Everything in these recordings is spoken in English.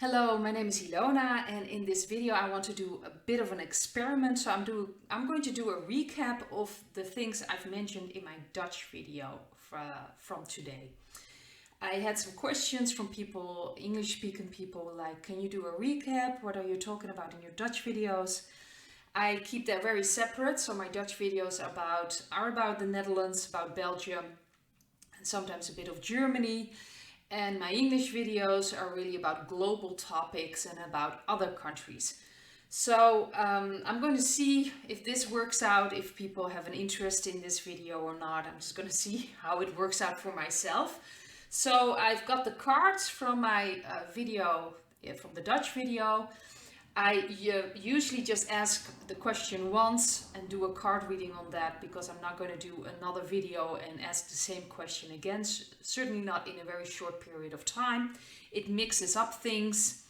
Hello, my name is Ilona, and in this video I want to do a bit of an experiment. So I'm going to do a recap of the things I've mentioned in my Dutch video from today. I had some questions from people, English speaking people, like, can you do a recap? What are you talking about in your Dutch videos? I keep that very separate, so my Dutch videos are about the Netherlands, about Belgium, and sometimes a bit of Germany. And my English videos are really about global topics and about other countries. So I'm going to see if this works out, if people have an interest in this video or not. I'm just going to see how it works out for myself. So I've got the cards from my video, from the Dutch video. I usually just ask the question once and do a card reading on that, because I'm not going to do another video and ask the same question again, certainly not in a very short period of time. It mixes up things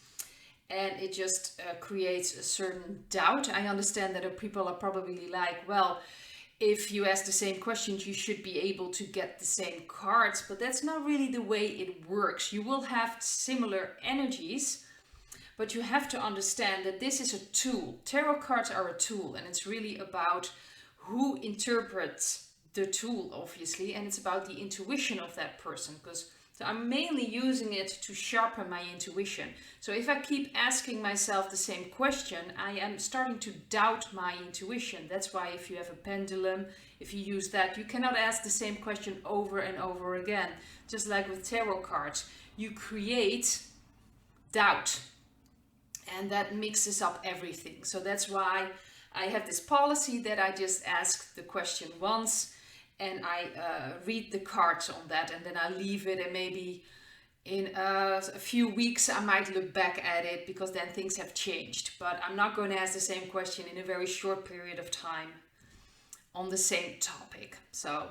and it just creates a certain doubt. I understand that people are probably like, well, if you ask the same questions, you should be able to get the same cards, but that's not really the way it works. You will have similar energies, but you have to understand that this is a tool. Tarot cards are a tool, and it's really about who interprets the tool, obviously, and it's about the intuition of that person, because so I'm mainly using it to sharpen my intuition. So if I keep asking myself the same question, I am starting to doubt my intuition. That's why if you have a pendulum, if you use that, you cannot ask the same question over and over again. Just like with tarot cards, you create doubt. And that mixes up everything. So that's why I have this policy that I just ask the question once and I read the cards on that, and then I leave it, and maybe in a few weeks I might look back at it, because then things have changed. But I'm not going to ask the same question in a very short period of time on the same topic. So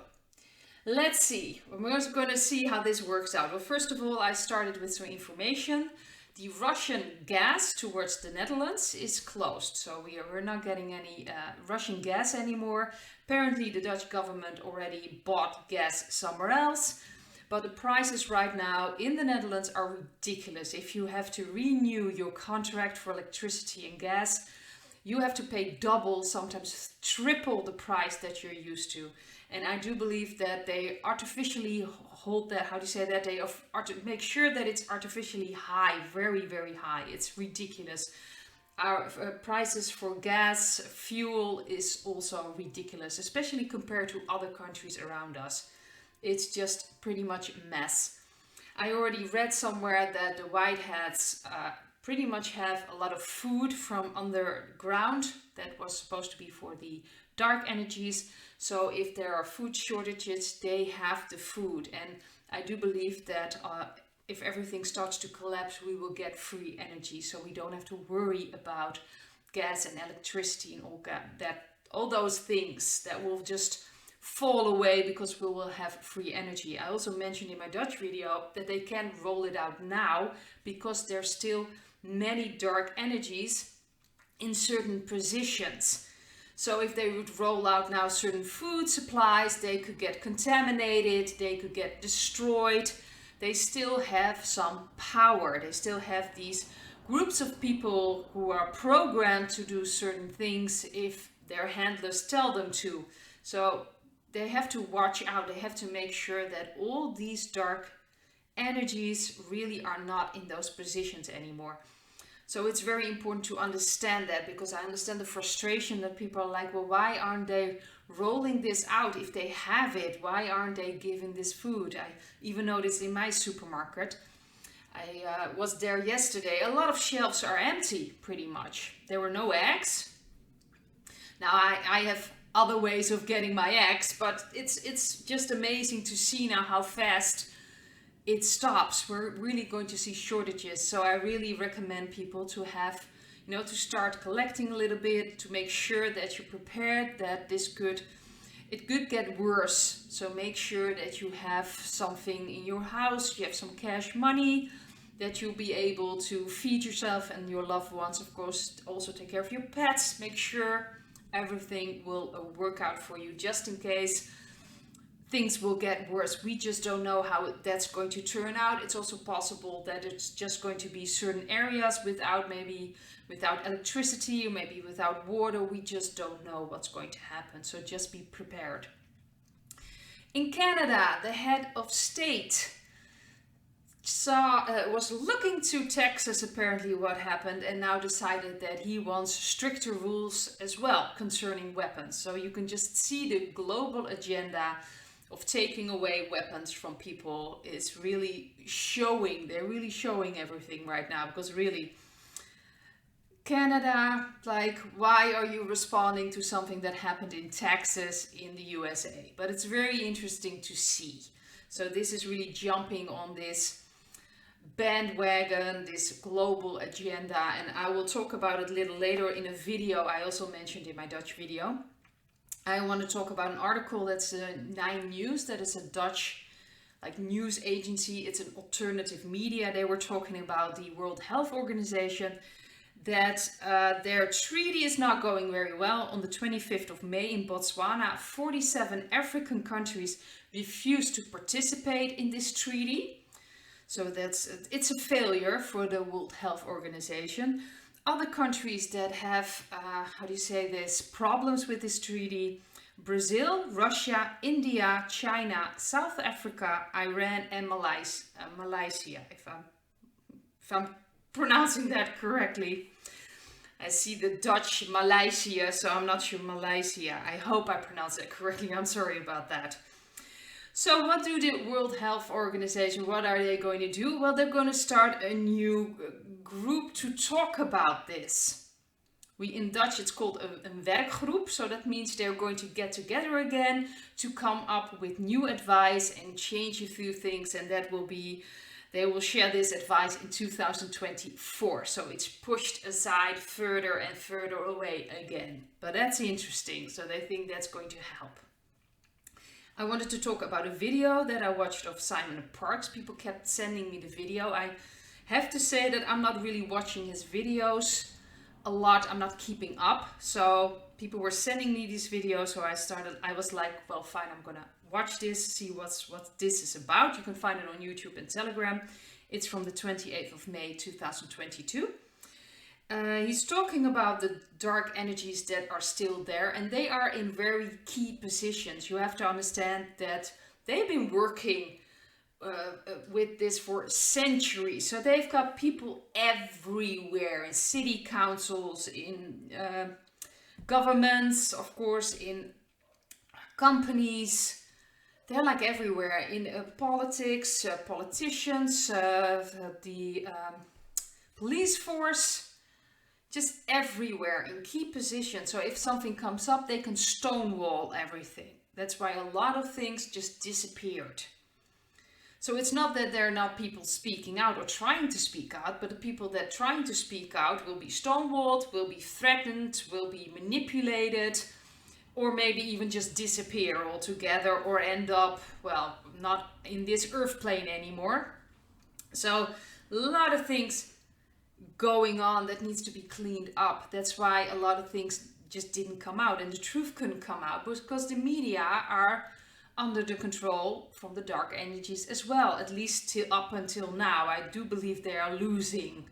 let's see. We're going to see how this works out. Well, first of all, I started with some information. The Russian gas towards the Netherlands is closed, so we're not getting any Russian gas anymore. Apparently the Dutch government already bought gas somewhere else, but the prices right now in the Netherlands are ridiculous. If you have to renew your contract for electricity and gas, you have to pay double, sometimes triple the price that you're used to. And I do believe that they artificially hold that, how do you say that? They make sure that it's artificially high, very, very high. It's ridiculous. Our prices for gas, fuel is also ridiculous, especially compared to other countries around us. It's just pretty much a mess. I already read somewhere that the white hats pretty much have a lot of food from underground that was supposed to be for the dark energies. So if there are food shortages, they have the food. And I do believe that if everything starts to collapse, we will get free energy. So we don't have to worry about gas and electricity and all those things that will just fall away, because we will have free energy. I also mentioned in my Dutch video that they can roll it out now, because there's still many dark energies in certain positions. So if they would roll out now certain food supplies, they could get contaminated, they could get destroyed. They still have some power. They still have these groups of people who are programmed to do certain things if their handlers tell them to. So they have to watch out. They have to make sure that all these dark energies really are not in those positions anymore. So it's very important to understand that, because I understand the frustration that people are like, well, why aren't they rolling this out if they have it? Why aren't they giving this food? I even noticed in my supermarket, I was there yesterday, a lot of shelves are empty pretty much. There were no eggs. Now I have other ways of getting my eggs, but it's just amazing to see now how fast it stops. We're really going to see shortages. So I really recommend people to have, to start collecting a little bit, to make sure that you're prepared, that it could get worse. So make sure that you have something in your house, you have some cash money, that you'll be able to feed yourself and your loved ones. Of course, also take care of your pets. Make sure everything will work out for you, just in case things will get worse. We just don't know how that's going to turn out. It's also possible that it's just going to be certain areas without electricity or maybe without water. We just don't know what's going to happen. So just be prepared. In Canada, the head of state was looking to Texas, apparently what happened, and now decided that he wants stricter rules as well concerning weapons. So you can just see the global agenda of taking away weapons from people is really showing. They're really showing everything right now, because really, Canada, like, why are you responding to something that happened in Texas in the USA? But it's very interesting to see. So this is really jumping on this bandwagon, this global agenda, and I will talk about it a little later in a video I also mentioned in my Dutch video. I want to talk about an article that's 9 News, that is a Dutch news agency. It's an alternative media. They were talking about the World Health Organization, that their treaty is not going very well. On the 25th of May in Botswana, 47 African countries refused to participate in this treaty. So it's a failure for the World Health Organization. Other countries that have, problems with this treaty: Brazil, Russia, India, China, South Africa, Iran, and Malaysia, if I'm pronouncing that correctly. I see the Dutch Malaysia, so I'm not sure Malaysia. I hope I pronounced it correctly. I'm sorry about that. So what do the World Health Organization, what are they going to do? Well, they're going to start a new group to talk about this. In Dutch it's called a werkgroep, so that means they're going to get together again to come up with new advice and change a few things, and they will share this advice in 2024. So it's pushed aside further and further away again. But that's interesting, so they think that's going to help. I wanted to talk about a video that I watched of Simon Parkes. People kept sending me the video. I have to say that I'm not really watching his videos a lot. I'm not keeping up. So people were sending me these videos. So I was like, well, fine, I'm gonna watch this, see what this is about. You can find it on YouTube and Telegram. It's from the 28th of May 2022. He's talking about the dark energies that are still there, and they are in very key positions. You have to understand that they've been working with this for centuries. So they've got people everywhere, in city councils, in governments, of course, in companies. They're like everywhere, in politics, politicians, the police force, just everywhere in key positions. So if something comes up, they can stonewall everything. That's why a lot of things just disappeared. So it's not that there are not people speaking out or trying to speak out, but the people that are trying to speak out will be stonewalled, will be threatened, will be manipulated, or maybe even just disappear altogether, or end up, well, not in this earth plane anymore. So a lot of things going on that needs to be cleaned up. That's why a lot of things just didn't come out, and the truth couldn't come out, because the media are under the control from the dark energies as well, at least up until now. I do believe they are losing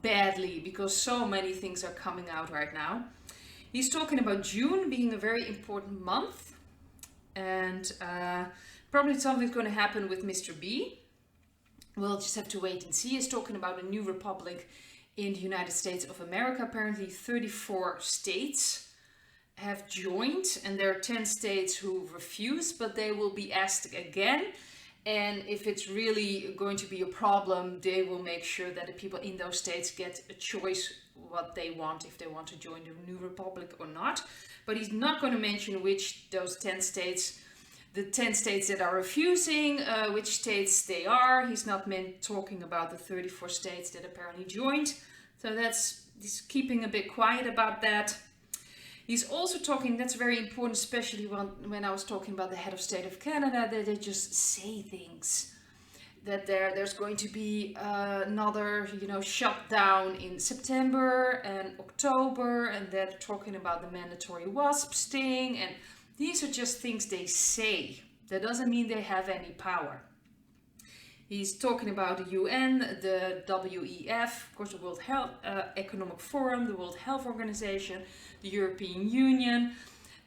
badly, because so many things are coming out right now. He's talking about June being a very important month, and probably something's going to happen with Mr. B. We'll just have to wait and see. He's talking about a new republic in the United States of America. Apparently 34 states have joined, and there are 10 states who refuse, but they will be asked again. And if it's really going to be a problem, they will make sure that the people in those states get a choice what they want, if they want to join the new republic or not. But he's not going to mention which those 10 states, the 10 states that are refusing, which states they are. He's not talking about the 34 states that apparently joined. So he's keeping a bit quiet about that. He's also talking, that's very important, especially when I was talking about the head of state of Canada, that they just say things. That there's going to be another, shutdown in September and October, and they're talking about the mandatory WASP sting, and these are just things they say. That doesn't mean they have any power. He's talking about the UN, the WEF, of course the World Health Economic Forum, the World Health Organization, the European Union.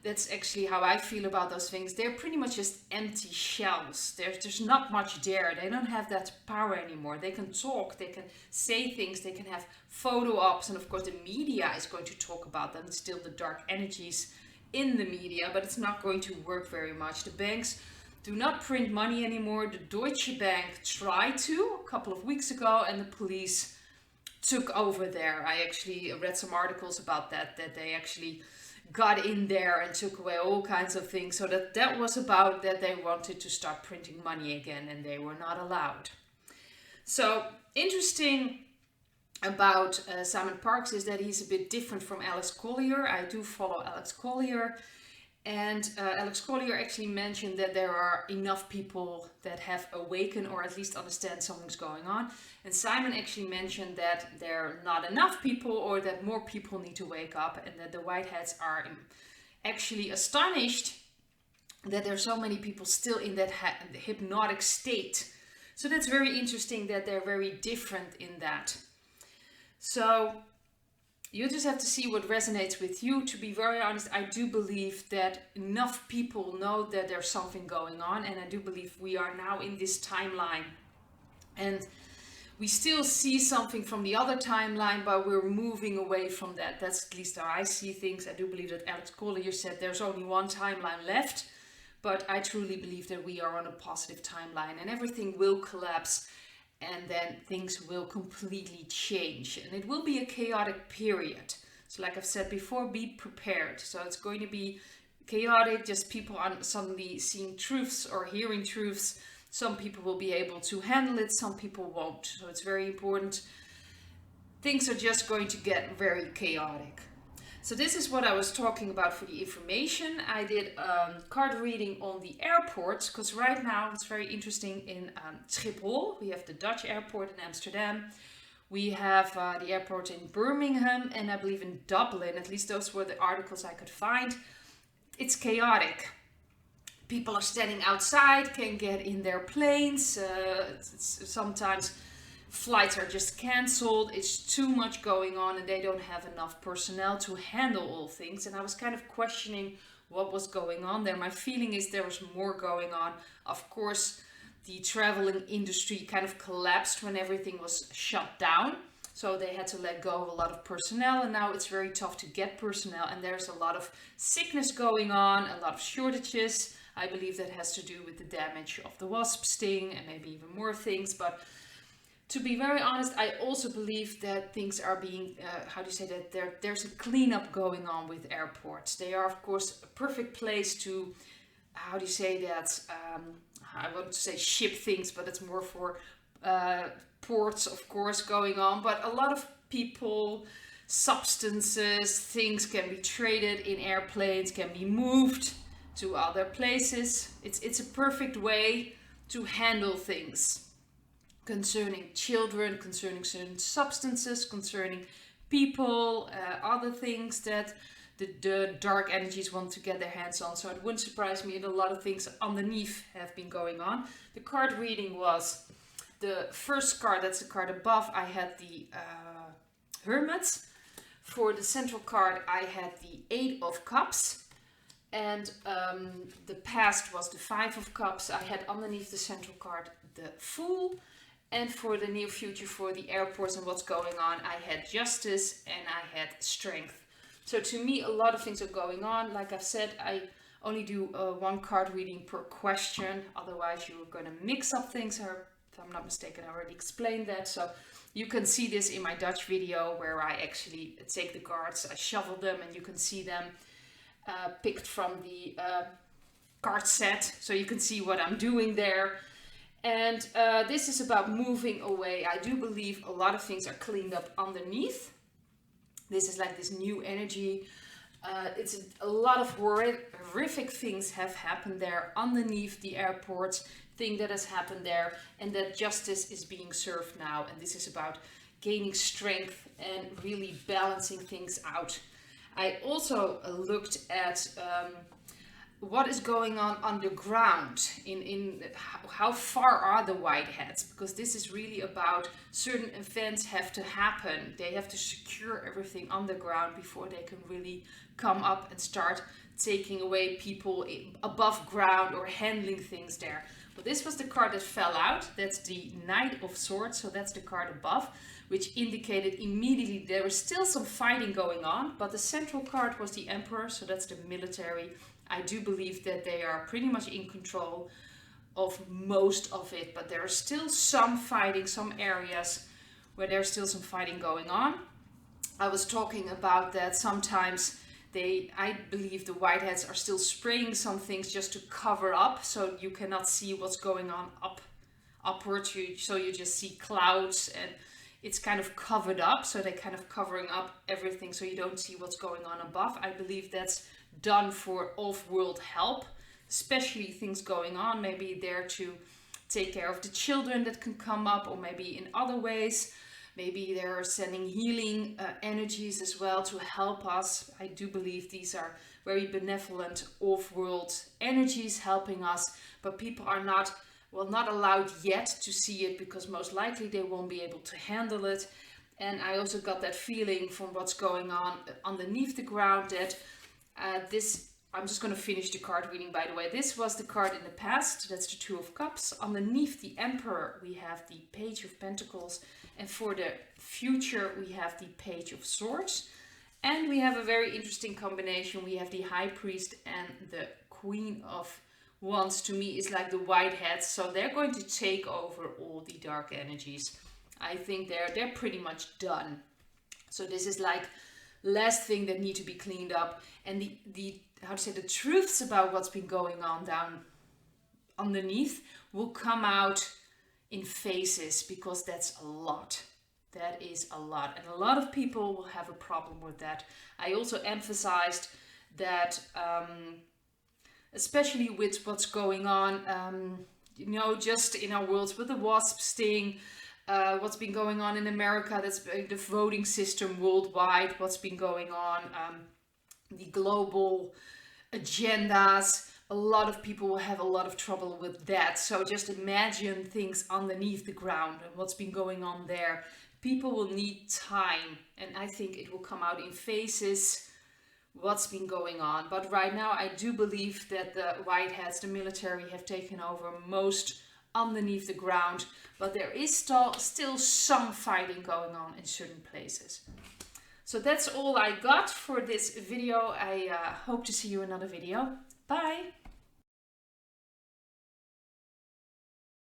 That's actually how I feel about those things. They're pretty much just empty shells. There's not much there. They don't have that power anymore. They can talk, they can say things, they can have photo ops, and of course the media is going to talk about them. It's still the dark energies in the media, but it's not going to work very much. The banks do not print money anymore. The Deutsche Bank tried to a couple of weeks ago, and the police took over there. I actually read some articles about that they actually got in there and took away all kinds of things. So that was about that they wanted to start printing money again, and they were not allowed. So interesting about Simon Parkes is that he's a bit different from Alex Collier. I do follow Alex Collier. And Alex Collier actually mentioned that there are enough people that have awakened or at least understand something's going on. And Simon actually mentioned that there are not enough people, or that more people need to wake up, and that the Whiteheads are actually astonished that there are so many people still in that hypnotic state. So that's very interesting that they're very different in that. So you just have to see what resonates with you. To be very honest, I do believe that enough people know that there's something going on, and I do believe we are now in this timeline. And we still see something from the other timeline, but we're moving away from that. That's at least how I see things. I do believe that Alex Collier said there's only one timeline left, but I truly believe that we are on a positive timeline, and everything will collapse. And then things will completely change, and it will be a chaotic period. So like I've said before, be prepared. So it's going to be chaotic, just people are suddenly seeing truths or hearing truths. Some people will be able to handle it, some people won't. So it's very important. Things are just going to get very chaotic. So this is what I was talking about for the information. I did card reading on the airports, because right now it's very interesting in Schiphol. We have the Dutch airport in Amsterdam. We have the airport in Birmingham, and I believe in Dublin. At least those were the articles I could find. It's chaotic. People are standing outside, can't get in their planes. Sometimes flights are just cancelled. It's too much going on, and they don't have enough personnel to handle all things. And I was kind of questioning what was going on there. My feeling is there was more going on. Of course, the traveling industry kind of collapsed when everything was shut down. So they had to let go of a lot of personnel, and now it's very tough to get personnel, and there's a lot of sickness going on, a lot of shortages. I believe that has to do with the damage of the wasp sting and maybe even more things. But to be very honest, I also believe that things are being, there's a cleanup going on with airports. They are, of course, a perfect place to, I want to say ship things, but it's more for ports, of course, going on. But a lot of people, substances, things can be traded in airplanes, can be moved to other places. It's a perfect way to handle things concerning children, concerning certain substances, concerning people, other things that the dark energies want to get their hands on. So it wouldn't surprise me that a lot of things underneath have been going on. The card reading was the first card, that's the card above. I had the Hermit. For the central card, I had the 8 of Cups. And the past was the 5 of Cups. I had underneath the central card the Fool. And for the near future, for the airports and what's going on, I had Justice and I had Strength. So to me, a lot of things are going on. Like I've said, I only do one card reading per question. Otherwise, you're going to mix up things. Or, if I'm not mistaken, I already explained that. So you can see this in my Dutch video where I actually take the cards, I shuffle them, and you can see them picked from the card set. So you can see what I'm doing there. And this is about moving away. I do believe a lot of things are cleaned up underneath. This is like this new energy. It's a lot of horrific things have happened there underneath the airport. Thing that has happened there, and that justice is being served now. And this is about gaining strength and really balancing things out. I also looked at what is going on underground, in how far are the whiteheads, because this is really about certain events have to happen. They have to secure everything underground before they can really come up and start taking away people above ground or handling things there. But this was the card that fell out. That's the Knight of Swords, so that's the card above, which indicated immediately there was still some fighting going on, but the central card was the Emperor, so that's the military. I do believe that they are pretty much in control of most of it, but there are still some fighting, some areas where there's still some fighting going on. I was talking about that sometimes I believe the whiteheads are still spraying some things just to cover up, so you cannot see what's going on upwards. So you just see clouds and it's kind of covered up, so they're kind of covering up everything so you don't see what's going on above. I believe that's done for off-world help, especially things going on, maybe there to take care of the children that can come up, or maybe in other ways. Maybe they're sending healing energies as well to help us. I do believe these are very benevolent off-world energies helping us, but people are not allowed yet to see it, because most likely they won't be able to handle it. And I also got that feeling from what's going on underneath the ground that I'm just going to finish the card reading, by the way. This was the card in the past. That's the Two of Cups. Underneath the Emperor, we have the Page of Pentacles. And for the future, we have the Page of Swords. And we have a very interesting combination. We have the High Priest and the Queen of Wands. To me, is like the whiteheads. So they're going to take over all the dark energies. I think they're pretty much done. So this is like last thing that need to be cleaned up. And the truths about what's been going on down underneath will come out in phases, because that's a lot. That is a lot. And a lot of people will have a problem with that. I also emphasized that, especially with what's going on, just in our world with the wasp sting, what's been going on in America, that's the voting system worldwide, what's been going on, the global agendas. A lot of people will have a lot of trouble with that. So just imagine things underneath the ground and what's been going on there. People will need time, and I think it will come out in phases what's been going on. But right now I do believe that the whiteheads, the military, have taken over most underneath the ground, but there is still some fighting going on in certain places. So that's all I got for this video. I hope to see you in another video. Bye!